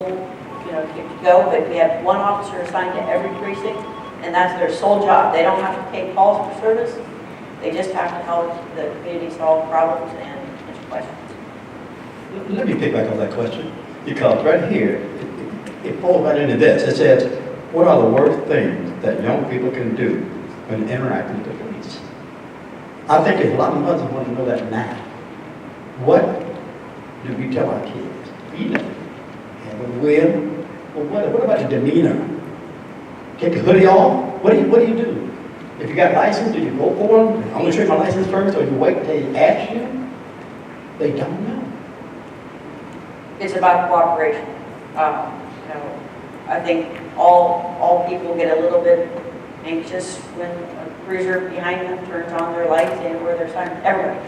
to go, but we have one officer assigned to every precinct, and that's their sole job. They don't have to take calls for service. They just have to help the community solve problems and answer questions. Let me pick back on that question, because right here, it falls right into this. It says, what are the worst things that young people can do when interacting with the police? I think a lot of mothers want to know that now. What do we tell our kids? You know, have a will. Well, what about the demeanor? Take the hoodie off? What do you do? If you got license, do you go for them? I'm going to show my license first, or you wait till they ask you? They don't know. It's about cooperation. I think all people get a little bit anxious when a cruiser behind them turns on their lights and where their siren. Everybody.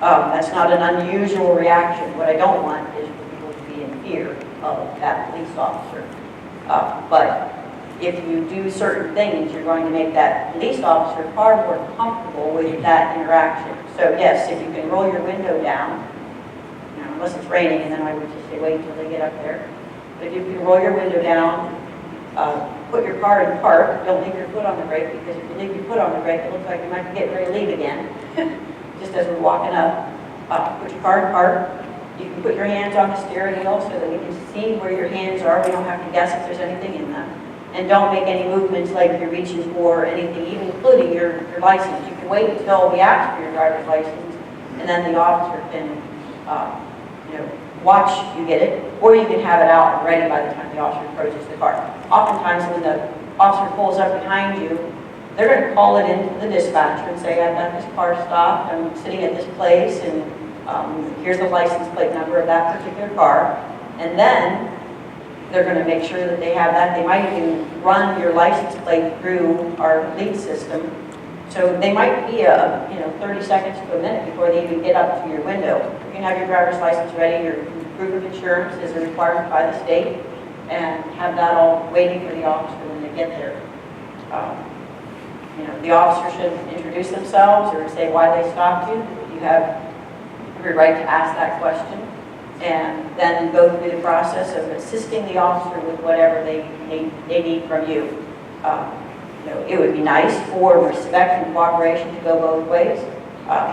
That's not an unusual reaction. What I don't want is for people to be in fear of that police officer. But if you do certain things, you're going to make that police officer far more comfortable with that interaction. So yes, if you can roll your window down, unless it's raining, and then I would just say wait until they get up there. But if you can roll your window down, put your car in park, don't leave your foot on the brake, because if you leave your foot on the brake, it looks like you might be getting ready to leave again. Just as we're walking up, put your car in park. You can put your hands on the steering wheel so that we can see where your hands are. We don't have to guess if there's anything in them. And don't make any movements like you're reaching for anything, even including your license. You can wait until we ask for your driver's license, and then the officer can watch you get it, or you can have it out and ready by the time the officer approaches the car. Oftentimes when the officer pulls up behind you, they're going to call it into the dispatcher and say, I've got this car stopped, I'm sitting at this place, and here's the license plate number of that particular car. And then they're going to make sure that they have that. They might even run your license plate through our lead system. So they might be 30 seconds to a minute before they even get up to your window. You can have your driver's license ready, your proof of insurance is a requirement by the state, and have that all waiting for the officer when they get there. The officer should introduce themselves or say why they stopped you. You have every right to ask that question, and then go through the process of assisting the officer with whatever they need from you. It would be nice for respect and cooperation to go both ways.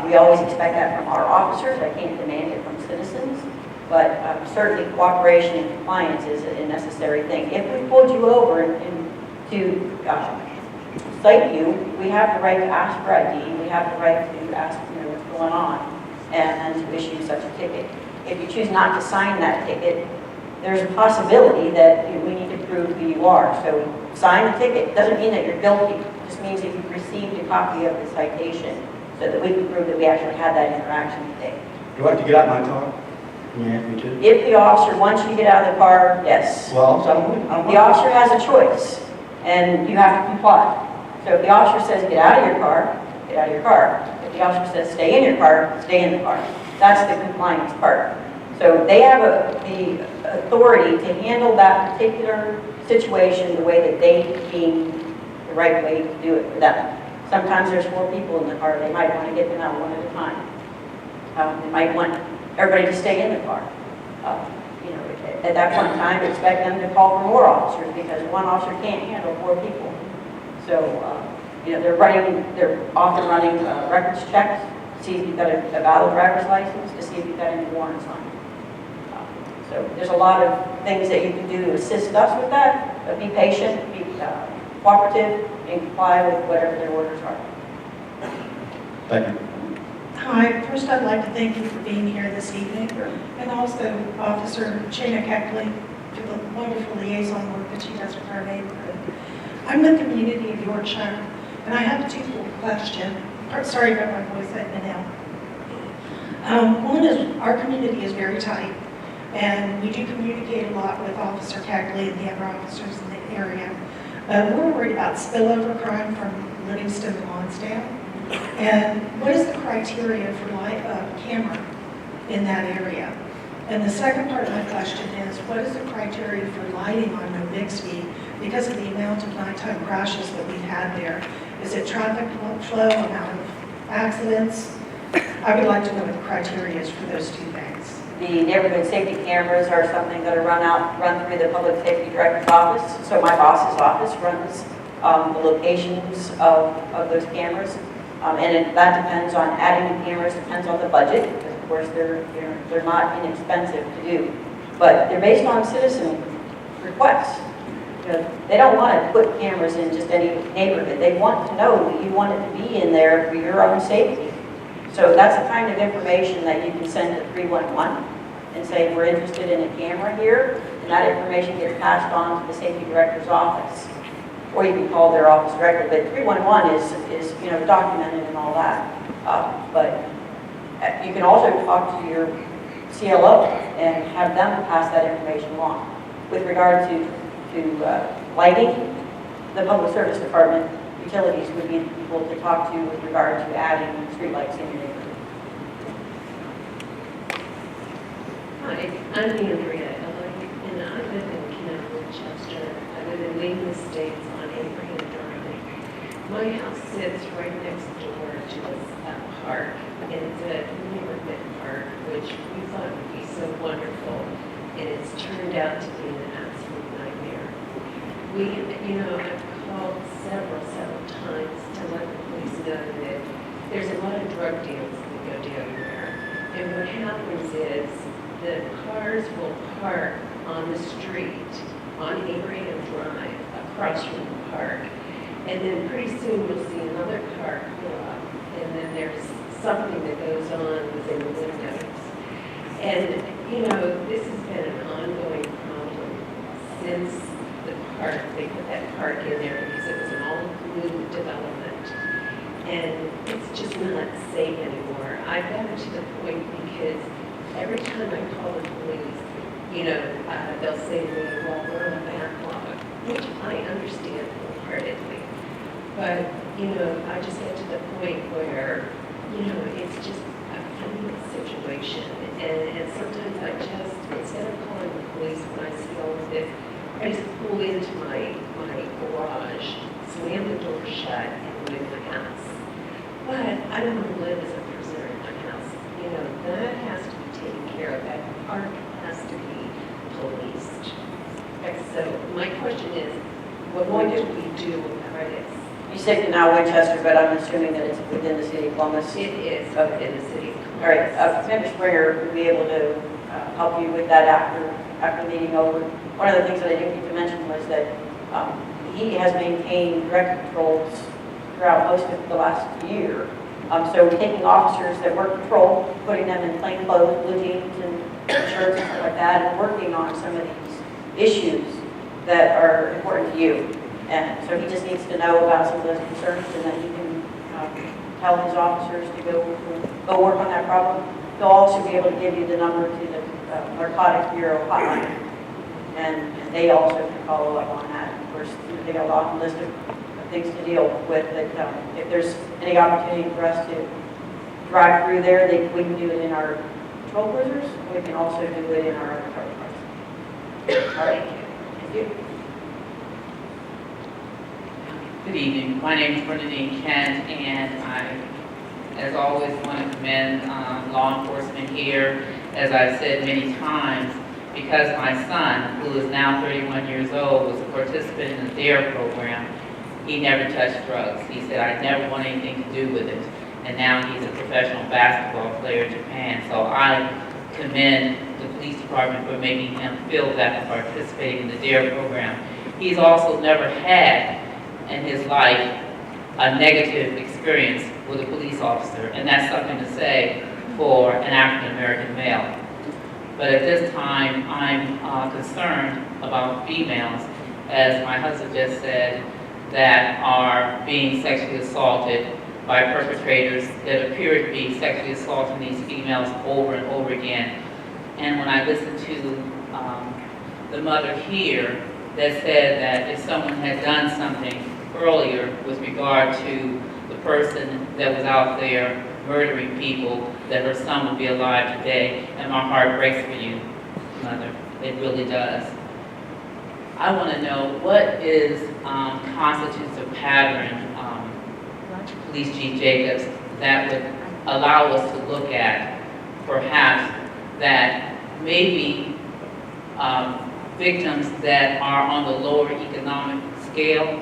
We always expect that from our officers. I can't demand it from citizens, but certainly cooperation and compliance is a necessary thing. If we pulled you over and to cite you, we have the right to ask for ID. We have the right to ask what's going on, and then to issue such a ticket. If you choose not to sign that ticket, there's a possibility that we need to prove who you are. So sign the ticket doesn't mean that you're guilty. It just means that you've received a copy of the citation so that we can prove that we actually had that interaction today. Do I have to get out of my car? Can you ask me to? If the officer wants you to get out of the car, yes. Well, the officer has a choice, and you have to comply. So if the officer says get out of your car, get out of your car. If the officer says stay in your car, stay in the car. That's the compliance part. So they have the authority to handle that particular situation the way that they deem the right way to do it for them. Sometimes there's 4 people in the car. They might want to get them out one at a time. They might want everybody to stay in the car. At that point in time, expect them to call for more officers because one officer can't handle 4 people. So, they're often running records checks to see if you've got a valid driver's license, to see if you've got any warrants on you. So there's a lot of things that you can do to assist us with that, but be patient, be cooperative, and comply with whatever their orders are. Thank you. Hi, first I'd like to thank you for being here this evening, and also Officer Shana Keckley for the wonderful liaison work that she does with our neighborhood. I'm the community of Yorkshire, and I have a twofold question. Sorry about my voice, I've been out. One is, our community is very tight, and we do communicate a lot with Officer Keckley and the other officers in the area. We're worried about spillover crime from Livingston to Lonsdale. And what is the criteria for camera in that area? And the second part of my question is, what is the criteria for lighting on No Bixby because of the amount of nighttime crashes that we've had there? Is it traffic flow, amount of accidents? I would like to know what the criteria is for those 2 things. The neighborhood safety cameras are something that are run through the public safety director's office. So my boss's office runs the locations of those cameras. That depends on adding the cameras, depends on the budget, because of course they're not inexpensive to do. But they're based on citizen requests. You know, they don't want to put cameras in just any neighborhood. They want to know that you want it to be in there for your own safety. So that's the kind of information that you can send to 311 and say, we're interested in a camera here, and that information gets passed on to the safety director's office. Or you can call their office directly, but 311 is you know, documented and all that. But you can also talk to your CLO and have them pass that information along. With regard to lighting, the public service department, utilities would be the people to talk to with regard to adding streetlights in your neighborhood. Hi, I'm Andrea, and I live in Kent, Winchester. I live in Leland Estates on Abraham Drive. My house sits right next door to a park, and it's a neighborhood park, which we thought would be so wonderful, and it's turned out to be an absolute nightmare. I've called several times to let the police know that there's a lot of drug deals that go down there. And what happens is the cars will park on the street on Abraham Drive across from the park. And then pretty soon you'll see another car pull up. And then there's something that goes on within the windows. And, this has been an ongoing problem since the park, they put that park in there because it was an all-new development. And it's just not safe anymore. I've gotten to the point because every time I call the police, they'll say to me, well, we're on a backlog, which I understand wholeheartedly. But, I just get to the point where, it's just a funny situation. And sometimes I just, instead of calling the police when I see all of this, I just pull into my garage, slam the door shut, and go in my house. But I don't want to live as a prisoner in my house. That has to be taken care of. That park has to be policed. So my question is, what do we do about this? You say now Winchester, but I'm assuming that it's within the city of Columbus. It is within the city of Columbus. All right, Commander Springer would be able to help you with that after the meeting over. One of the things that I didn't get to mention was that he has maintained direct patrols throughout most of the last year. So taking officers that work patrol, putting them in plain clothes, blue jeans and shirts and stuff like that, and working on some of these issues that are important to you. And so he just needs to know about some of those concerns, and then he can tell his officers to go work on that problem. He'll also be able to give you the number to the Narcotics Bureau hotline, and they also can follow up on that. Of course, they got a long list of things to deal with. But if there's any opportunity for us to drive through there, we can do it in our patrol cruisers. We can also do it in our other cars. All right. Thank you. Good evening. My name is Bernadine Kent, and I, as always, want to commend law enforcement here. As I've said many times, because my son, who is now 31 years old, was a participant in the DARE program, he never touched drugs. He said, I never want anything to do with it. And now he's a professional basketball player in Japan. So I commend the police department for making him feel that and participating in the DARE program. He's also never had in his life a negative experience with a police officer, and that's something to say for an African-American male. But at this time, I'm concerned about females, as my husband just said, that are being sexually assaulted by perpetrators that appear to be sexually assaulting these females over and over again. And when I listened to the mother here that said that if someone had done something earlier with regard to the person that was out there murdering people, that her son would be alive today, and my heart breaks for you, mother. It really does. I want to know what constitutes a pattern, Police Chief Jacobs, that would allow us to look at perhaps that maybe victims that are on the lower economic scale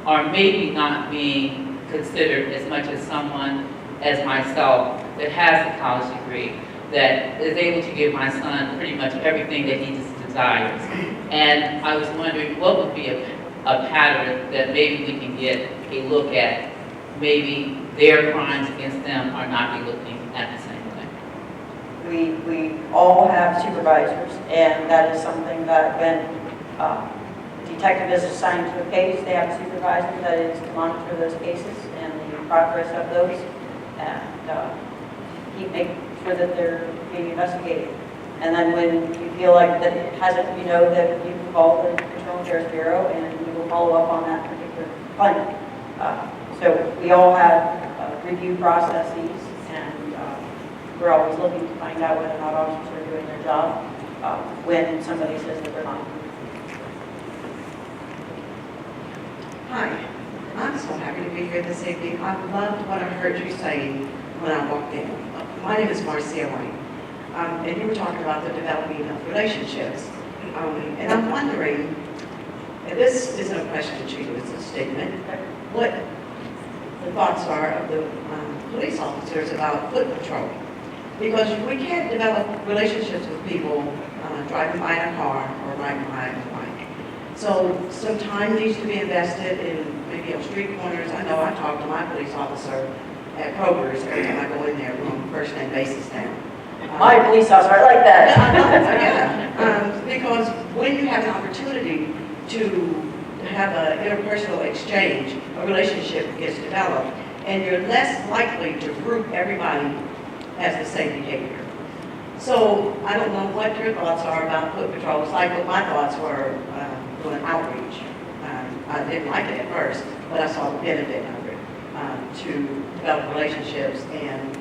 are maybe not being considered as much as someone as myself that has a college degree, that is able to give my son pretty much everything that he desires. And I was wondering what would be a pattern that maybe we can get a look at. Maybe their crimes against them are not be looking at the same way. We all have supervisors, and that is something that when the detective is assigned to a case, they have a supervisor that is to monitor those cases and the progress of those, and keep making sure that they're being investigated. And then when you feel like that it hasn't, you know, that you can call the Internal Affairs Bureau and we will follow up on that particular claim. So we all have review processes, and we're always looking to find out whether or not officers are doing their job when somebody says that they're not. Hi, I'm so happy to be here this evening. I loved what I heard you saying when I walked in. My name is Marcia Wayne, and you were talking about the developing of relationships. And I'm wondering, and this isn't a question to you, it's a statement, what the thoughts are of the police officers about foot patrol. Because we can't develop relationships with people driving by in a car or riding by a bike. So some time needs to be invested in maybe on street corners. I know I talk to my police officer at Kroger's every time I go in there on a first name basis now. My police officer, I like that. Yeah, because when you have an opportunity to have an interpersonal exchange, a relationship gets developed, and you're less likely to group everybody as the same behavior. So I don't know what your thoughts are about foot patrols, like what my thoughts were doing outreach. I didn't like it at first, but I saw the benefit of it, to develop relationships and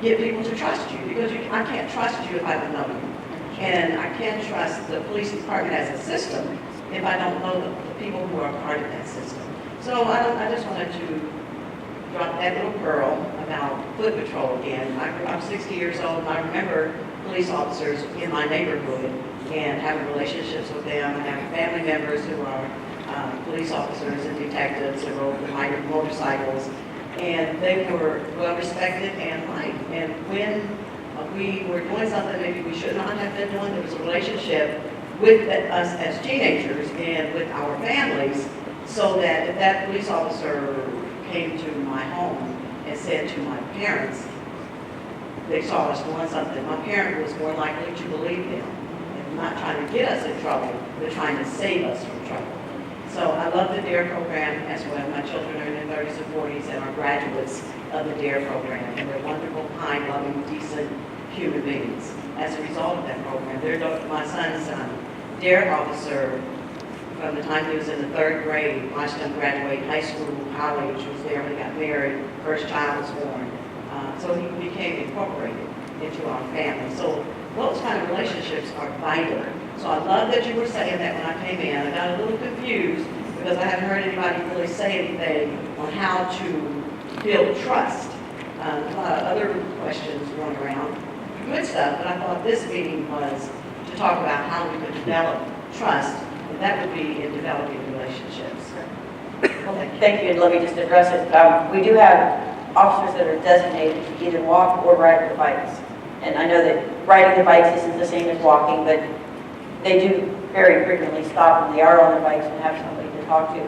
get people to trust you, because I can't trust you if I don't know you. And I can't trust the police department as a system if I don't know the people who are part of that system. So I just wanted to drop that little pearl about foot patrol again. I'm 60 years old, and I remember police officers in my neighborhood and having relationships with them. I have family members who are police officers and detectives who rode motorcycles, and they were well respected and liked. And when we were doing something maybe we should not have been doing, there was a relationship with us as teenagers and with our families, so that if that police officer came to my home and said to my parents, they saw us doing something, my parent was more likely to believe them and not trying to get us in trouble, but trying to save us from trouble. So I love the DARE program as well. My children are in their 30s and 40s and are graduates of the DARE program, and they're wonderful, kind, loving, decent human beings. As a result of that program, my son's DARE officer, from the time he was in the 3rd grade, watched him graduate high school, college, was there when he got married, first child was born. So he became incorporated into our family. So those kind of relationships are vital. So I love that you were saying that when I came in. I got a little confused because I haven't heard anybody really say anything on how to build trust. A lot of other questions going around, good stuff, but I thought this meeting was to talk about how we could develop trust, and that would be in developing relationships. Okay, thank you, and let me just address it. We do have officers that are designated to either walk or ride their bikes. And I know that riding the bikes isn't the same as walking, but they do very frequently stop when they are on their bikes and have somebody to talk to.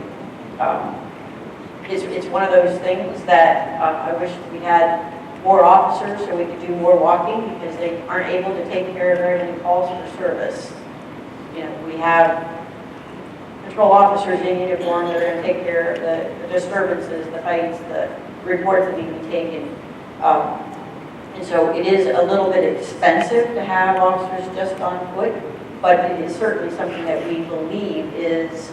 It's one of those things that I wish we had more officers so we could do more walking, because they aren't able to take care of very many calls for service. You know, we have patrol officers in uniform that are going to take care of the disturbances, the fights, the reports that need to be taken. And so it is a little bit expensive to have officers just on foot, but it is certainly something that we believe is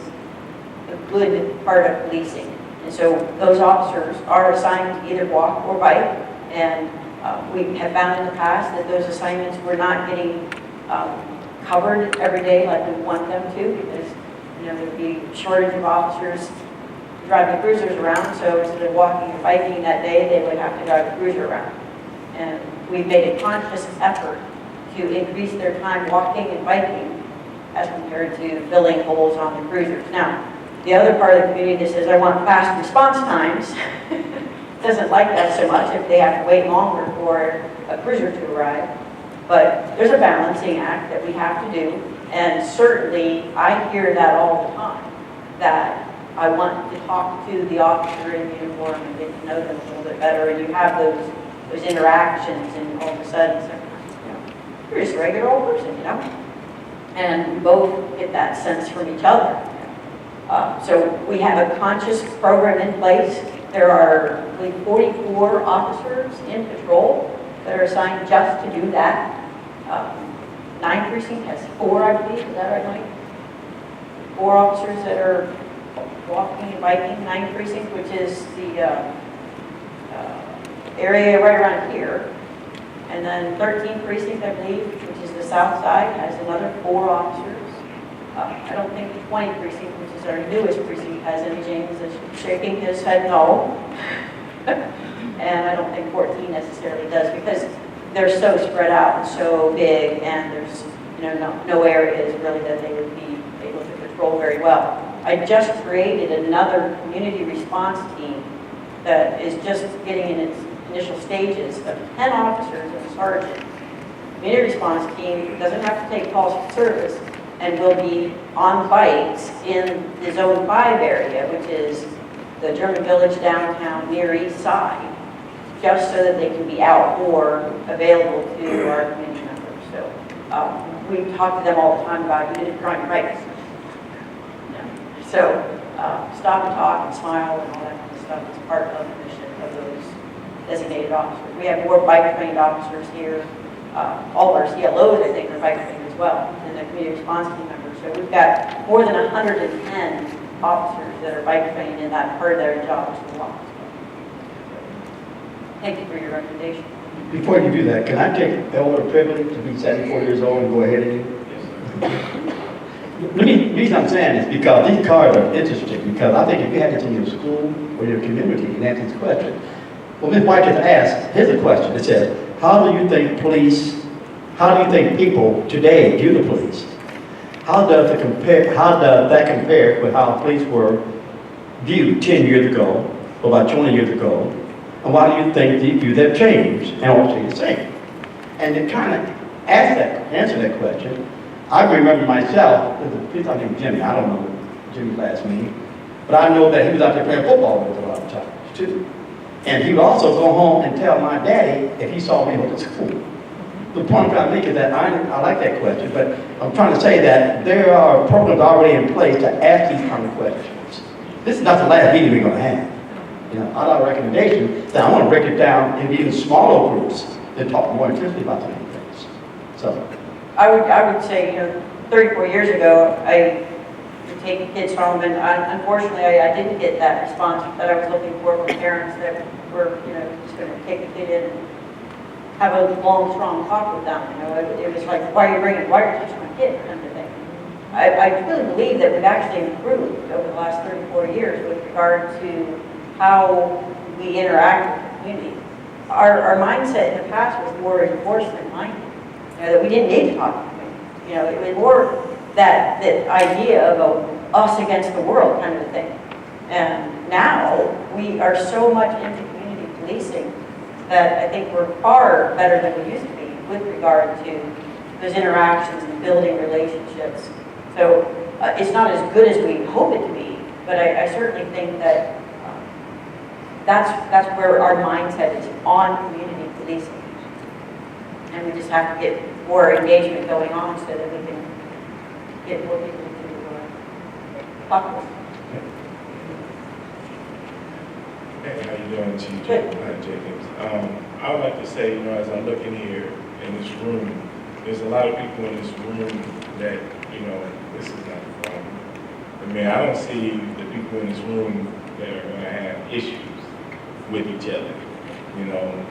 a good part of policing. And so those officers are assigned to either walk or bike, and we have found in the past that those assignments were not getting covered every day like we want them to, because there would be a shortage of officers driving cruisers around, so instead of walking or biking that day, they would have to drive a cruiser around. And we've made a conscious effort to increase their time walking and biking as compared to filling holes on the cruisers. Now, the other part of the community that says, I want fast response times, doesn't like that so much if they have to wait longer for a cruiser to arrive. But there's a balancing act that we have to do, and certainly I hear that all the time, that I want to talk to the officer in uniform and get to know them a little bit better, and you have those interactions, and all of a sudden, you know, you're just a regular old person, you know? And we both get that sense from each other. So we have a conscious program in place. There are, I believe, 44 officers in patrol that are assigned just to do that. 9 precinct has 4, I believe, is that right, Mike? 4 officers that are walking and biking. 9 precinct, which is the area right around here. And then 13 precinct, I believe, which is the south side, has another 4 officers. I don't think 20 precinct, which is our newest precinct, has any. James is shaking his head no. And I don't think 14 necessarily does, because they're so spread out and so big, and there's, you know, no areas really that they would be able to patrol very well. I just created another community response team that is just getting in its initial stages of 10 officers and a sergeant. Community response team doesn't have to take calls for service and will be on bikes in the Zone 5 area, which is the German Village downtown near East Side, just so that they can be out more available to our community members. So we talk to them all the time about you didn't ride bikes. So stop and talk and smile and all that kind of stuff is part of the mission of those designated officers. We have more bike-trained officers here. All of our CLOs, I think, are bike-trained as well, and the community response team members. So we've got more than 110 officers that are bike-trained, and that part of their job is to walk. Thank you for your recommendation. Before you do that, can I take elder privilege to be 74 years old and go ahead of you? The reason I'm saying is because these cards are interesting, because I think if you had this in your school or your community, you can answer this question. Well, Ms. White has asked, here's a question. It says, how do you think people today view the police? How does that compare with how police were viewed 10 years ago, or about 20 years ago? And why do you think the views have changed and all stay the same? And to kind of answer that question, I remember myself, there's a police officer named Jimmy, I don't know Jimmy's last name, but I know that he was out there playing football with a lot of times too. And he would also go home and tell my daddy if he saw me go to school. The point I'm trying to make is that I like that question, but I'm trying to say that there are programs already in place to ask these kind of questions. This is not the last meeting we're going to have. You know, our recommendation that I want to break it down in even smaller groups and talk more intensely about some things. So I would say, you know, 34 years ago, I would take kids home, and unfortunately, I didn't get that response that I was looking for from parents that were, you know, just going to take the kid in and have a long, strong talk with them. You know, it was like, why are you teaching my kid, kind of thing. I really believe that we've actually improved over the last 34 years with regard to how we interact with the community. Our mindset in the past was more enforcement minded. You know, that we didn't need to talk to the community. You know, it was more that idea of a us against the world kind of a thing. And now we are so much into community policing that I think we're far better than we used to be with regard to those interactions and building relationships. So it's not as good as we hope it to be, but I certainly think that that's where our mindset is, on community policing. And we just have to get more engagement going on so that we can get more people to talk with us. Hey, how you doing, Chief? Good. Hi, Jacobs. I would like to say, you know, as I'm looking here in this room, there's a lot of people in this room that, you know, this is not a problem. I mean, I don't see the people in this room that are going to have issues with each other. You know,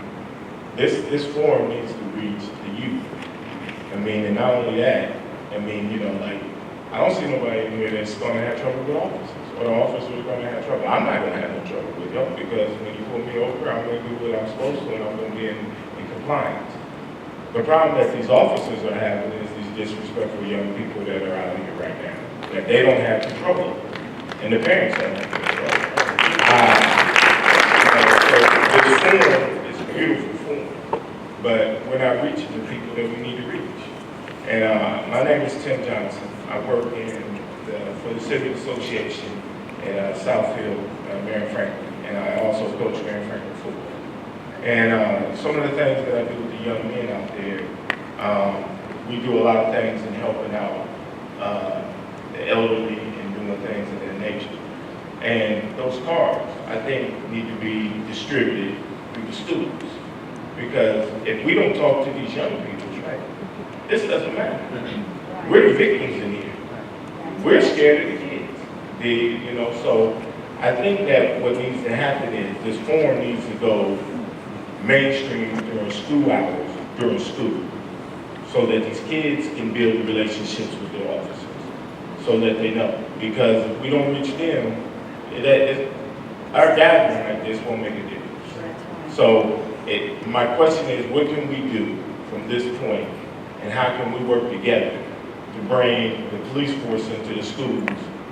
this forum needs to reach the youth. I mean, and not only that, I mean, you know, like, I don't see nobody in here that's going to have trouble with officers, or the officers are going to have trouble. I'm not going to have no trouble with y'all, because when you pull me over, I'm going to do what I'm supposed to, and I'm going to be in compliance. The problem that these officers are having is these disrespectful young people that are out here right now, that they don't have control of, and the parents don't have control. So this form is a beautiful form, but we're not reaching the people that we need to reach. And my name is Tim Johnson. I work for the Civic Association at Southfield, Marion Franklin, and I also coach Marion Franklin football. And some of the things that I do with the young men out there, we do a lot of things in helping out the elderly and doing things of that nature. And those cards, I think, need to be distributed to the students. Because if we don't talk to these young people, right, this doesn't matter. We're the victims in here. We're scared of the kids. So I think that what needs to happen is this forum needs to go mainstream during school hours, during school, so that these kids can build relationships with their officers, so that they know. Because if we don't reach them, our gathering like this won't make a difference. So my question is, what can we do from this point, and how can we work together to bring the police force into the schools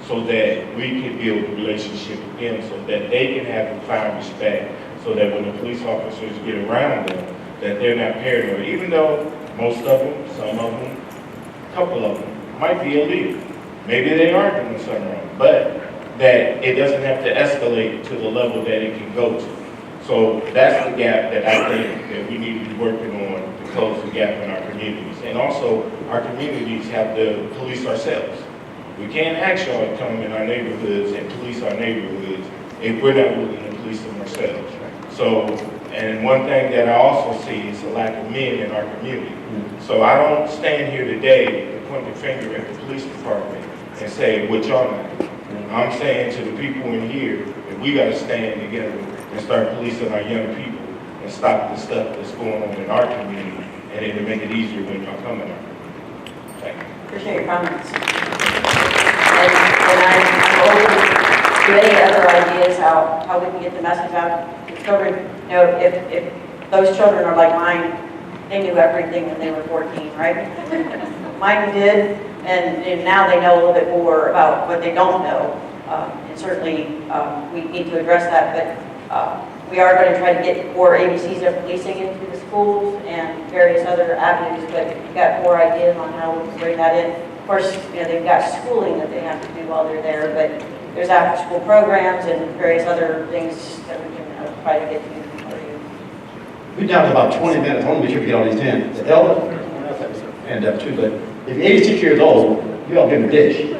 so that we can build a relationship with them, so that they can have profound respect, so that when the police officers get around them, that they're not paranoid, even though most of them, some of them, a couple of them might be illegal. Maybe they are doing something wrong, but that it doesn't have to escalate to the level that it can go to. So that's the gap that I think that we need to be working on to close the gap in our communities. And also, our communities have to police ourselves. We can't ask y'all to come in our neighborhoods and police our neighborhoods if we're not willing to police them ourselves. So, and one thing that I also see is a lack of men in our community. So I don't stand here today to point the finger at the police department and say, what y'all not doing. I'm saying to the people in here that we gotta stand together and start policing our young people and stop the stuff that's going on in our community, and then to make it easier when y'all come in our community. Thank you. Appreciate your comments. And I'm open to any other ideas how we can get the message out to children. If those children are like mine, they knew everything when they were 14, right? Mine did, and now they know a little bit more about what they don't know. And certainly we need to address that, but we are going to try to get more ABCs of policing into the schools and various other avenues, but we've got more ideas on how we can bring that in. Of course, they've got schooling that they have to do while they're there, but there's after-school programs and various other things that we can try to get to for you. We're down to about 20 minutes. I want to make sure we get all these in. The elder, and up too, but if you're 86 years old, you all give him a dish.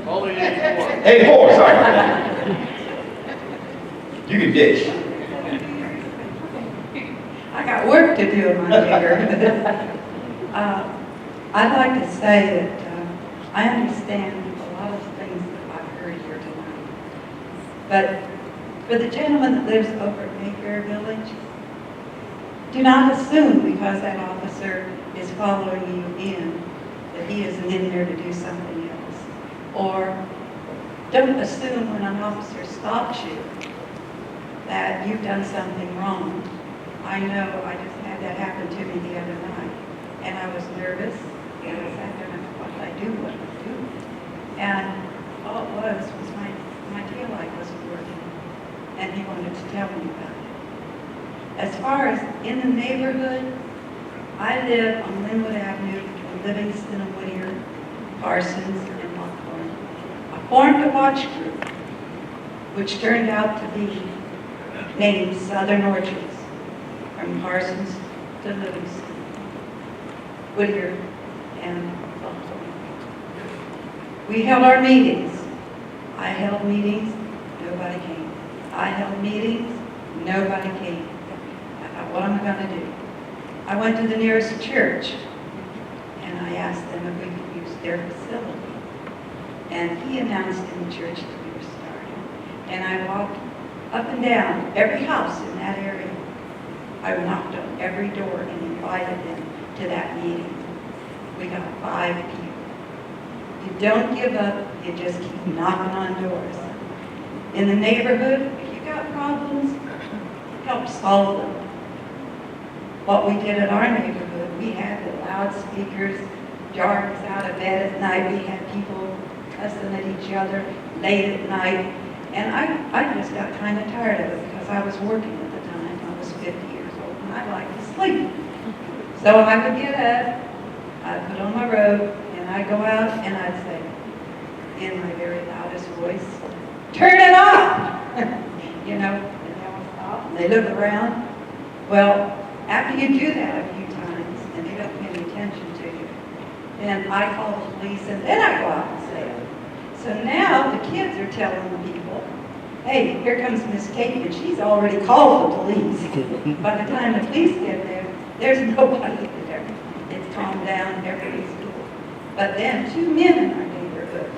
Only 84. 84, sorry about that. You can dish. I got work to do in my neighborhood. I'd like to say that I understand a lot of things that I've heard here tonight. But for the gentleman that lives over at Mayfair Village, do not assume because that officer is following you in that he isn't in there to do something else. Or don't assume when an officer stops you that you've done something wrong. I know I just had that happen to me the other night, and I was nervous, and I sat there and I thought, what did I do? And all it was my tail light wasn't working, and he wanted to tell me about it. As far as in the neighborhood, I live on Linwood Avenue between Livingston and Whittier, Parsons, and Lockhorn. I formed a watch group, which turned out to be named Southern Orchards, from Parsons to Livingston, Whittier, and Lockhorn. We held our meetings. I held meetings, nobody came. I held meetings, nobody came. I thought, what am I going to do? I went to the nearest church, and I asked them if we could use their facility. And he announced in the church that we were starting. And I walked up and down every house in that area. I knocked on every door and invited them to that meeting. We got 5 people. You don't give up, you just keep knocking on doors. In the neighborhood, if you got problems, help solve them. what we did in our neighborhood. We had the loudspeakers, jarring us out of bed at night. We had people cussing at each other late at night. And I just got kind of tired of it because I was working at the time. I was 50 years old and I liked to sleep. So I would get up, I'd put on my robe, and I'd go out and I'd say, in my very loudest voice, turn it off! You know, and they all stop and they look around. Well, after you do that a few times and they don't pay any attention to you, then I call the police and then I go out and say it. So now the kids are telling the people, hey, here comes Miss Kate and she's already called the police. By the time the police get there, there's nobody there. It's calmed down, everybody's cool. But then 2 men in our neighborhood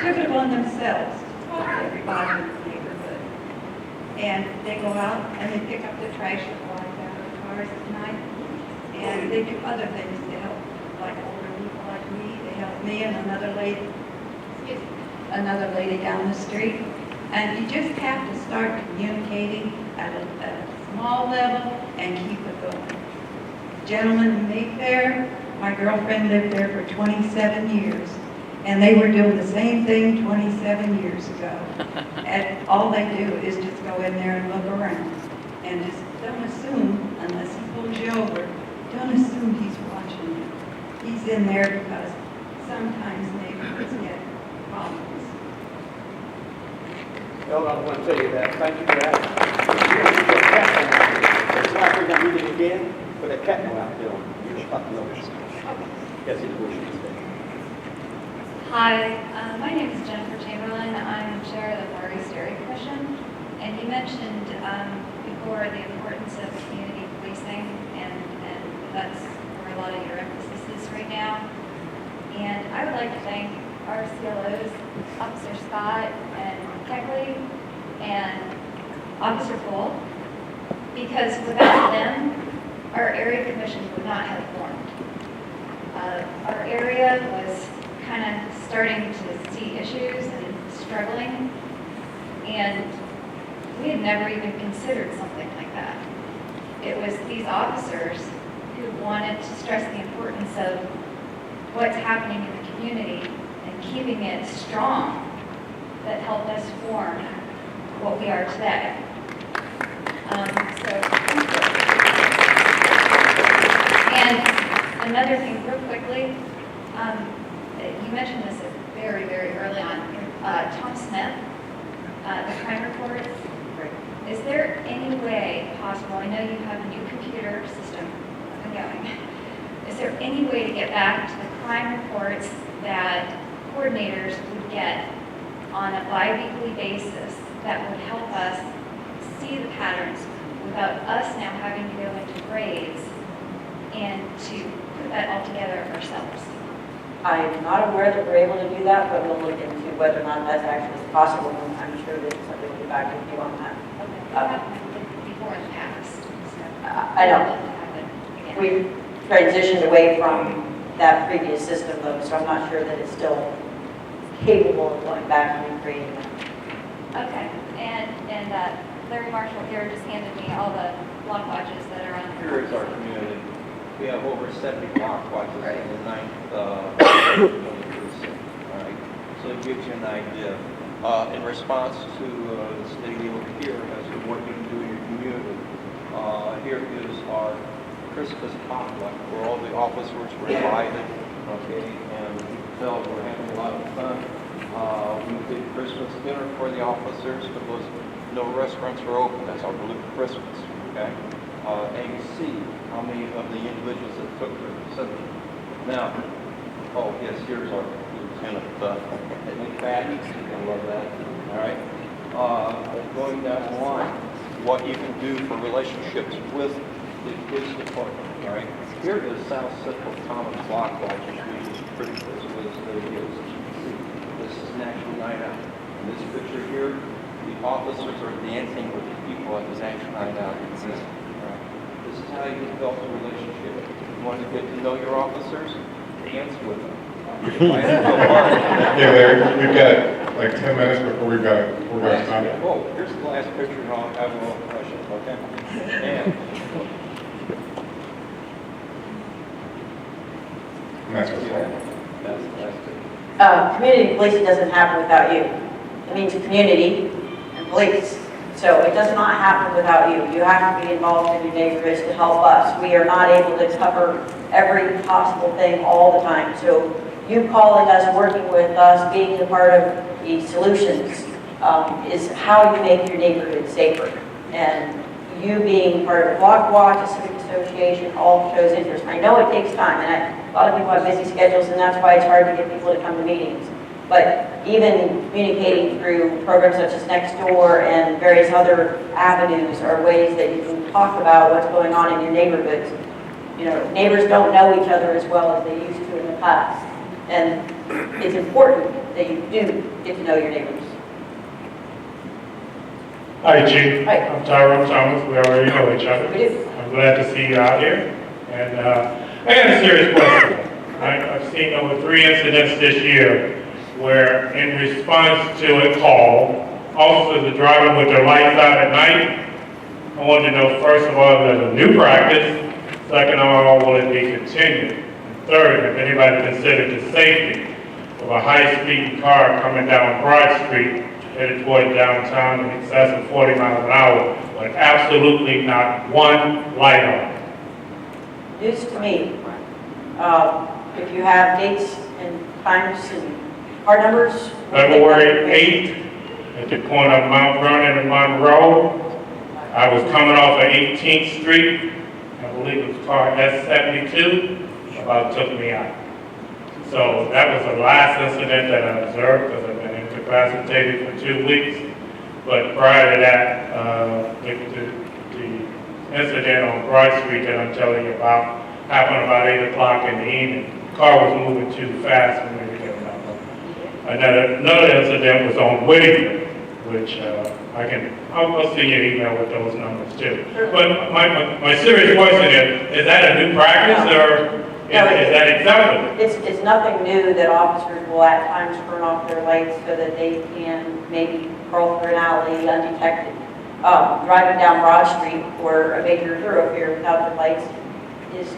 took it upon themselves to talk to everybody in the neighborhood. And they go out and they pick up the trash that flies out of the cars at night. And they do other things to help, like older people like me. They help me and another lady down the street. And you just have to start communicating at a small level and keep it going. Gentlemen in Mayfair, my girlfriend lived there for 27 years. And they were doing the same thing 27 years ago. And all they do is just go in there and look around. And just don't assume, unless he pulls you over, don't assume he's watching you. He's in there because sometimes neighborhoods get problems. Well, I want to tell you that. Thank you for that. It's like we're going to meet it again, but a cat go out there. You just got to notice. Yes, it's worship today. Hi, my name is Jennifer Chamberlain. I'm chair of the Florida Dairy Commission. And you mentioned before the importance of community policing, and that's where a lot of your emphasis is right now. And I would like to thank our CLOs, Officer Scott and Keckley and Officer Poole, because without them, our area commission would not have formed. Our area was kind of starting to see issues and struggling, and we had never even considered something like that. It was these officers who wanted to stress the importance of what's happening in the community and keeping it strong that helped us form what we are today. And another thing, real quickly, you mentioned this very, very early on. Tom Smith, the crime reports. Is there any way possible, I know you have a new computer system up and going, is there any way to get back to the crime reports that coordinators would get on a bi-weekly basis that would help us see the patterns without us now having to go into grades and to put that all together ourselves? I am not aware that we're able to do that, but we'll look into whether or not that's actually possible. And I'm sure that somebody will get back with you on that. Before in the past. So I know. We've transitioned away from that previous system though, so I'm not sure that it's still capable of going back and recreating that. Okay, and Larry Marshall here just handed me all the block watches that are on. Here is our community. We have over 70 block watches in the 9th precinct. All right, so it gives you an idea. In response to this lady over here as you're working through your community, here is our Christmas potluck where all the officers were invited, okay, and we felt we're having a lot of fun. We did Christmas dinner for the officers because no restaurants were open. That's our Blue Christmas, okay? And you see how many of the individuals that took their vicinity. Now, oh yes, here's our lieutenant, Patty. I love that. All right. Going down the line, what you can do for relationships with the police department. All right. Here is South Central Common Block Watches. We just pretty close to this video, as you can see. This is National Night Out. In this picture here, the officers are dancing with the people at this National Night Out. This is how you develop a relationship. You want to get to know your officers? Dance with them. Hey Larry, we've got like 10 minutes before we've got time. Oh, here's the last picture and I'll have a little question, okay? And And that's what's wrong. Community policing doesn't happen without you. It means community and police. So it does not happen without you. You have to be involved in your neighborhoods to help us. We are not able to cover every possible thing all the time. So you calling us, working with us, being a part of the solutions is how you make your neighborhood safer. And you being part of a block watch, a civic association, all shows interest. I know it takes time, and a lot of people have busy schedules, and that's why it's hard to get people to come to meetings. But even communicating through programs such as Nextdoor and various other avenues are ways that you can talk about what's going on in your neighborhoods. You know, neighbors don't know each other as well as they used to in the past. And it's important that you do get to know your neighbors. Hi, Chief. Hi. I'm Tyrone Thomas. We already know each other. We do. I'm glad to see you out here. And I got a serious question. I've seen over 3 incidents this year where, in response to a call, officers are driving with their lights out at night. I want to know, first of all, if there's a new practice. Second of all, will it be continued? And third, if anybody considered the safety of a high-speed car coming down Broad Street headed toward downtown in excess of 40 miles an hour with absolutely not one light on. News to me. If you have dates and times and car numbers. February 8th at the corner of Mount Vernon and Monroe. I was coming off of 18th Street. I believe it was car S72. About took me out. So that was the last incident that I observed because I've been incapacitated for 2 weeks. But prior to that, the incident on Broad Street that I'm telling you about happened about 8 o'clock in the evening. The car was moving too fast for me to get out. Another incident was on Whittier, which I'll send you an email with those numbers too. But my serious question is that a new practice or is that acceptable? It's nothing new that officers will at times turn off their lights so that they can maybe crawl through an alley undetected. Driving down Broad Street or a major thoroughfare without their lights is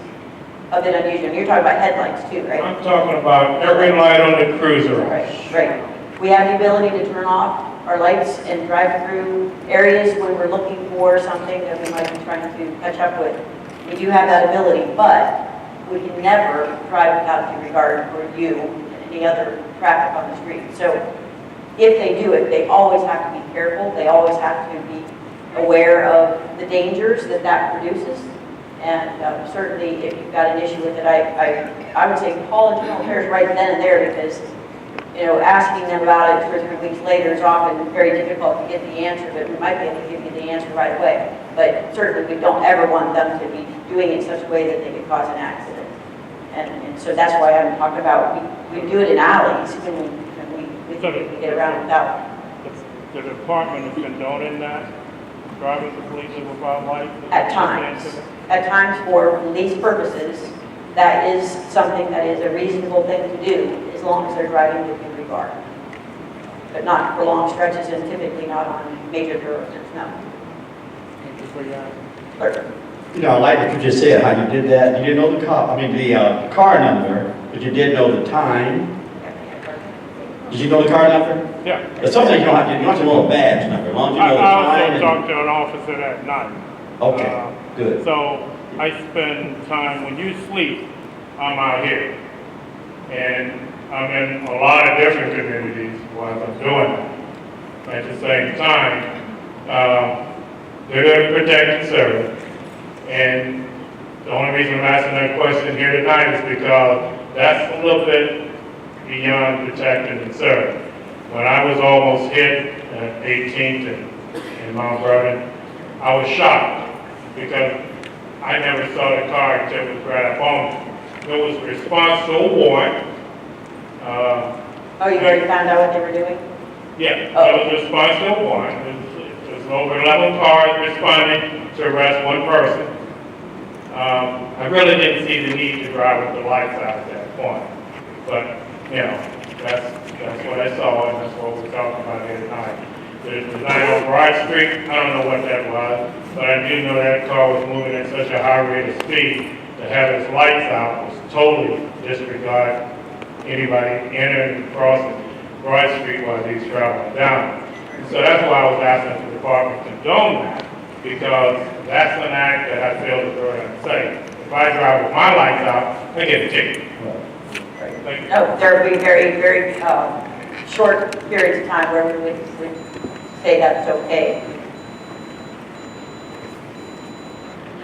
a bit unusual. You're talking about headlights too, right? I'm talking about every light on the cruiser. Right. We have the ability to turn off our lights and drive through areas when we're looking for something that we might be trying to catch up with. We do have that ability, but we can never drive without due regard for you and any other traffic on the street. So if they do it, they always have to be careful. They always have to be aware of the dangers that produces. And certainly, if you've got an issue with it, I would say call internal affairs right then and there because, you know, asking them about it 2 or 3 weeks later is often very difficult to get the answer, but we might be able to give you the answer right away. But certainly, we don't ever want them to be doing it in such a way that they could cause an accident. And so that's why I'm talking about, we do it in alleys when we get around without. The department is condoning that, driving completely without lights? At times for police purposes, that is something that is a reasonable thing to do as long as they're driving with due regard. But not for long stretches and typically not on major thoroughfares, no. Thank you for your Clerk. You know, I like what you just said, how you did that. You didn't know the car number, but you did know the time. Did you know the car number? Yeah. But something you don't have to know the badge number, as long as you know the I time. also talked to an officer that night. Okay, good. So I spend time, when you sleep, I'm out here. And I'm in a lot of different communities while I'm doing it. At the same time, they're going to protect and serve. And the only reason I'm asking that question here tonight is because that's a little bit beyond protecting and serve. When I was almost hit at 18th in Mount Vernon, I was shocked because I never saw the car until it was right up on me. It was a response to a warrant. You already found out what they were doing? Yeah, Oh. it was a response to a warrant. It was over 11 cars responding to arrest one person. I really didn't see the need to drive with the lights out at that point. But, you know, that's what I saw, and that's what we're talking about here tonight. The night on Broad Street, I don't know what that was, but I do know that car was moving at such a high rate of speed to have its lights out was totally disregard anybody entering and crossing Broad Street while he's traveling down. And so that's why I was asking the department to condone that, because that's an act that I feel is very unsafe. If I drive with my lights out, I get a ticket. Thank you. No, there would be very, very short periods of time where we would say that's okay.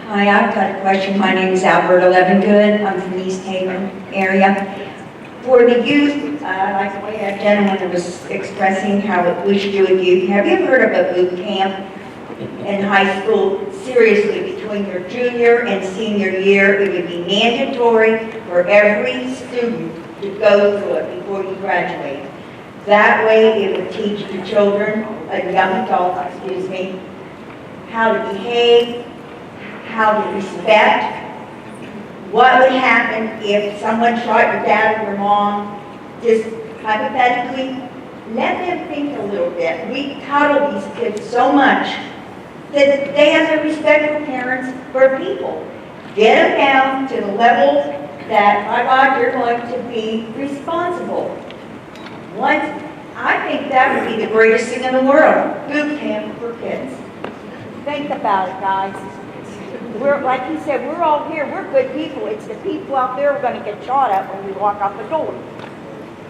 Hi, I've got a question. My name is Alberta Levengood. I'm from East Haven area. For the youth, like the way that gentleman was expressing how we should do with youth, have you ever heard of a boot camp in high school? Seriously, between your junior and senior year, it would be mandatory for every student to go through it before you graduate. That way, it would teach the children, young adults, excuse me, how to behave, how to respect, what would happen if someone shot your dad or your mom. Just hypothetically, let them think a little bit. We coddle these kids so much that they have to respect for parents, for people. Get them down to the level that, my God, you're going to be responsible. I think that would be the greatest thing in the world, boot camp for kids. Think about it, guys. We're, like he said, we're all here, we're good people. It's the people out there who are going to get shot at when we walk out the door.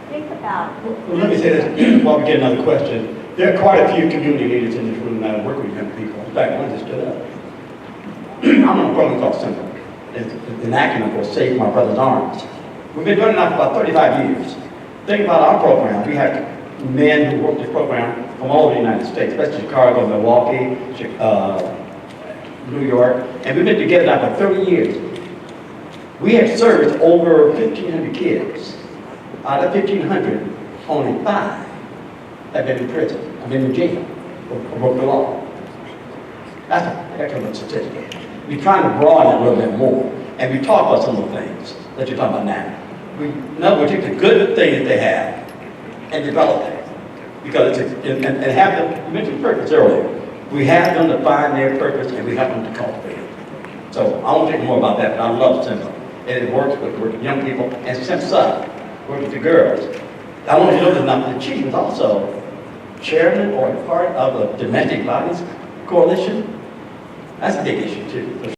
Think about it. Well, let me say this while we get another question. There are quite a few community leaders in this room that work with young people. In fact, one just stood up. I'm on a program called Simple. It's an acronym for Save My Brother's Arms. We've been doing it now for about 35 years. Think about our program. We have men who work this program from all over the United States, especially Chicago, Milwaukee, New York, and we've been together now for 30 years. We have served over 1,500 kids. Out of 1,500, only 5 have been in prison, have been in jail, or broke the law. That's a heck of a statistic. We're trying to broaden it a little bit more, and we talk about some of the things that you're talking about now. In other words, take the good things that they have and develop it. Because it's, and have them, you mentioned purpose earlier. We have them to find their purpose and we help them to cultivate it. So I won't talk more about that, but I love Simba. And it works with young people and Simsa works with the girls. I want you to know that now the chief is also chairman or part of a domestic violence coalition. That's a big issue too.